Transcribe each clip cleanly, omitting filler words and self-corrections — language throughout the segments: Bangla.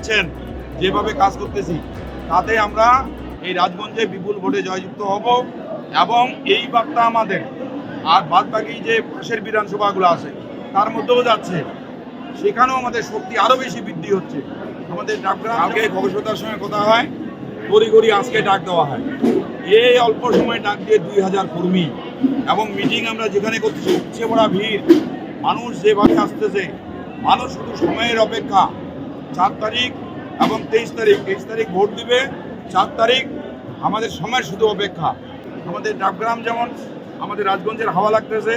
দেখছেন যেভাবে কাজ করতেছি, তাতে আমরা এই রাজগঞ্জে বিপুল ভোটে জয়যুক্ত হব এবং এই বার্তা আমাদের আর বাদ বাকি যে পাশের বিধানসভাগুলো আছে তার মধ্যেও যাচ্ছে, সেখানেও আমাদের শক্তি আরও বেশি বৃদ্ধি হচ্ছে। আমাদের ডাকগ্রাম আগে গবেষতার সঙ্গে কথা হয়, তড়িঘড়ি আজকে ডাক দেওয়া হয়। এই অল্প সময় ডাক দিয়ে 2000 কর্মী এবং মিটিং আমরা যেখানে করতেছি উপচে পড়া ভিড়, মানুষ যেভাবে আসতেছে, মানুষ শুধু সময়ের অপেক্ষা। 4 তারিখ এবং 23 তারিখ ভোট দিবে, 4 তারিখ আমাদের সময়ের শুধু অপেক্ষা। আমাদের ডাকগ্রাম যেমন আমাদের রাজগঞ্জের হাওয়া লাগতেছে,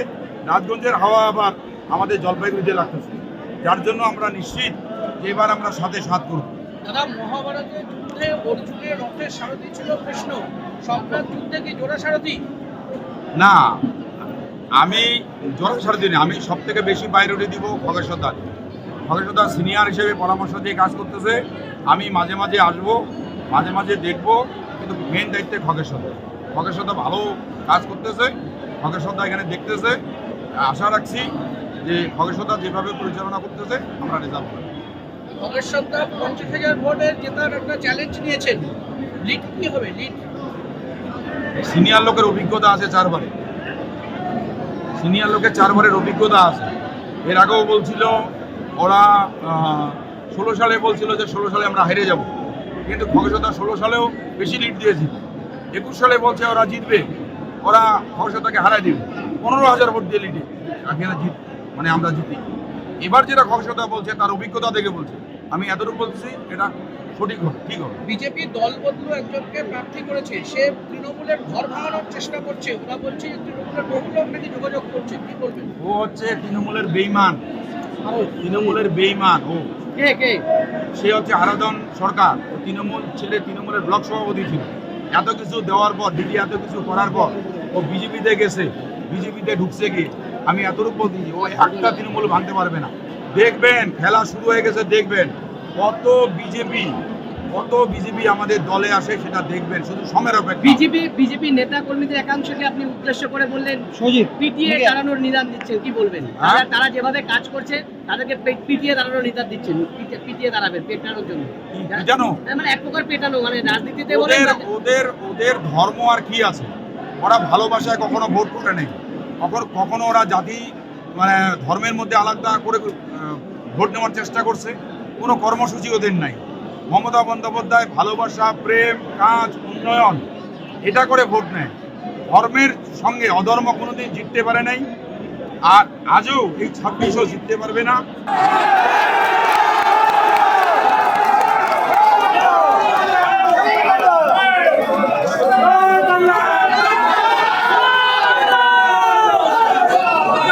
রাজগঞ্জের হাওয়া আবার আমাদের জলপাইগুড়িতে লাগতেছে, যার জন্য আমরা নিশ্চিত যে এবার আমরা সাথে সাথ করব। দাদা, মহাভারতের যুদ্ধে অর্জুনের রথের সারথি ছিল কৃষ্ণ, সম্রাট যুদ্ধে কি জোড়া সারথি? না, আমি জোড়া সারথি না, আমি সব থেকে বেশি প্রায়োরিটি দিব খগেশ্বর দা। খগেশ্বর দা সিনিয়র হিসেবে পরামর্শ দিয়ে কাজ করতেছে, আমি মাঝে মাঝে আসবো, মাঝে মাঝে দেখবো, কিন্তু মেন দায়িত্বে খগেশ্বর দা। খগেশ্বর দা ভালো কাজ করতেছে, খগেশ্বর দা এখানে দেখতেছে। আশা রাখছি যে খগেশ্বর দা যেভাবে পরিচালনা করতেছে আমরা রেজাল্ট পাবো। খগেশ্বর দা 50,000 ভোটের জেতার একটা চ্যালেঞ্জ নিয়েছেন, লিড কি হবে? লিড সিনিয়র লোকের অভিজ্ঞতা আছে 4 বারে, সিনিয়র লোকের 4 বারের অভিজ্ঞতা আছে। এর আগেও বলছিল ওরা 16 সালে বলছিল যে 16 সালে আমরা হেরে যাব, কিন্তু খগেশ্বর দা 16 সালেও বেশি লিড দিয়েছিল। 21 সালে বলছে ওরা জিতবে, ওরা খগেশ্বর দাকে হারাই দিবে 15,000 ভোট দিয়ে লিডে, মানে আমরা জিতি। এবার যেটা খগেশ্বর দা বলছে তার অভিজ্ঞতা থেকে বলছে, আমি এতটুকু বলছি এটা সঠিক হবে, ঠিক হবে। বিজেপি দল বদলু একজনকে প্রার্থী করেছে, সে তৃণমূলের ঘর ভাঙানোর চেষ্টা করছে, ওরা বলছে যে তৃণমূলের বহু লোক নাকি যোগাযোগ করছে, কি বলবেন? ও হচ্ছে তৃণমূলের বেইমান, তৃণমূলের বেইমান ও। কে কে? সে হচ্ছে আরাধন সরকার, তৃণমূল ছেলে, তৃণমূলের ব্লক সভাপতি ছিল। এত কিছু দেওয়ার পর, দিদি এত কিছু করার পর ও বিজেপিতে গেছে, বিজেপিতে ঢুকছে কি, আমি এতটুকু বলছি ও একটা তৃণমূল ভাঙতে পারবে না। দেখবেন খেলা শুরু হয়ে গেছে, দেখবেন কত বিজেপি আমাদের দলে আসে, সেটা দেখবেন, শুধু সময়ের অপেক্ষা। বিজেপি নেতা কর্মীদের একাংশকে আপনি উদ্দেশ্য করে বললেন পিটিয়ে তাড়ানোর নিদান দিচ্ছেন, কি বলবেন? তারা যেভাবে কাজ করছে তাদেরকে পিটিয়ে তাড়ানোর নিদান দিচ্ছেন, পিটিয়ে দাঁড়াবেন পেটানোর জন্য। জানো মানে এক প্রকার পেটানো, মানে রাজনীতিতে ওদের ধর্ম আর কি আছে? ওরা ভালোবাসায় কখনো ভোট করে নেই, কখনো ওরা জাতি মানে ধর্মের মধ্যে আলাদা করে ভোট নেওয়ার চেষ্টা করছে, কোনো কর্মসূচি ওদের নাই। মমতা বন্দ্যোপাধ্যায় ভালোবাসা, প্রেম, কাজ, উন্নয়ন এটা করে ভোট নেয়। ধর্মের সঙ্গে অধর্ম কোনোদিন জিততে পারে নাই, আর আজও এই 26ও জিততে পারবে না।